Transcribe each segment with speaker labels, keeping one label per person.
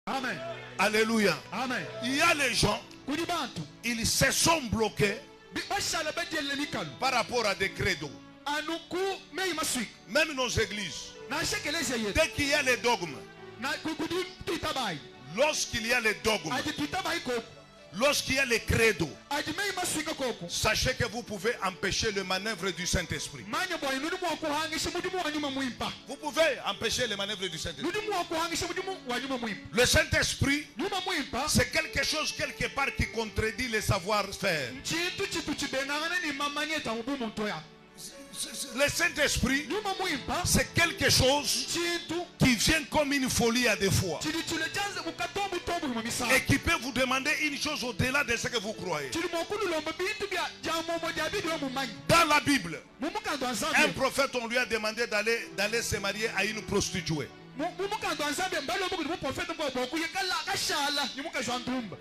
Speaker 1: Amen.
Speaker 2: Alléluia.
Speaker 1: Amen.
Speaker 2: Il y a les gens, ils se sont bloqués par rapport à des credos. Même nos églises, dès qu'il y a les dogmes, lorsqu'il y a les dogmes, lorsqu'il y a les credos, sachez que vous pouvez empêcher le manœuvre du Saint-Esprit. Vous pouvez empêcher le manœuvre du Saint-Esprit. Le Saint-Esprit, c'est quelque chose quelque part qui contredit le savoir-faire. Le Saint-Esprit, c'est quelque chose qui vient comme une folie à des fois et qui peut vous demander une chose au-delà de ce que vous croyez. Dans la Bible, un prophète, on lui a demandé d'aller se marier à une prostituée.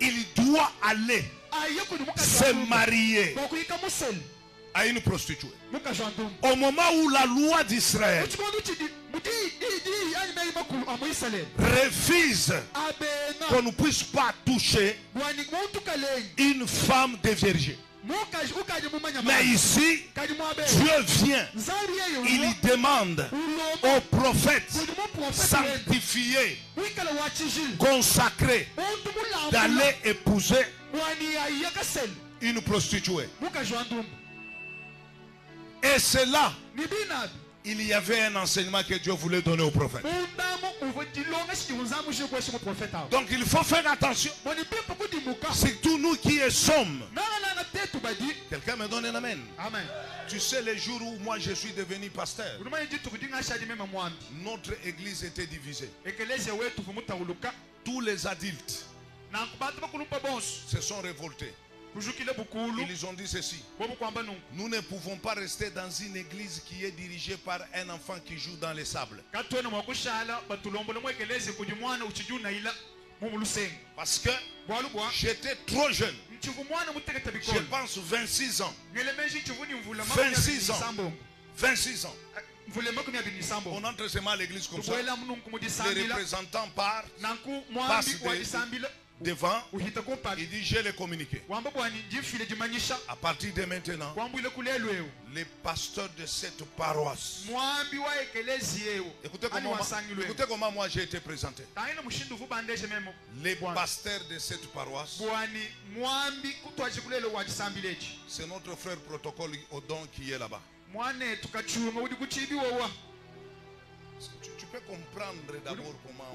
Speaker 2: Il doit aller se marier à une prostituée. Au moment où la loi d'Israël refuse qu'on ne puisse pas toucher une femme déviergée. Mais ici, Dieu vient, il demande aux prophètes sanctifiés, consacrés, d'aller épouser une prostituée. Et c'est là, il y avait un enseignement que Dieu voulait donner aux prophètes. Donc il faut faire attention. Surtout nous qui sommes. Quelqu'un me donne un amen.
Speaker 1: Amen.
Speaker 2: Tu sais, les jours où moi je suis devenu pasteur, notre église était divisée. Tous les adultes se sont révoltés. Ils ont dit ceci: nous ne pouvons pas rester dans une église qui est dirigée par un enfant qui joue dans les sables. Parce que j'étais trop jeune. Je pense 26 ans. 26 ans. 26 ans. On entre seulement à l'église comme ça. Les représentants partent, passent devant, il dit: je l'ai communiqué. À partir de maintenant, les pasteurs de cette paroisse, écoutez comment moi j'ai été présenté. Les pasteurs de cette paroisse, c'est notre frère Protocole Odon qui est là-bas. Tu peux comprendre d'abord comment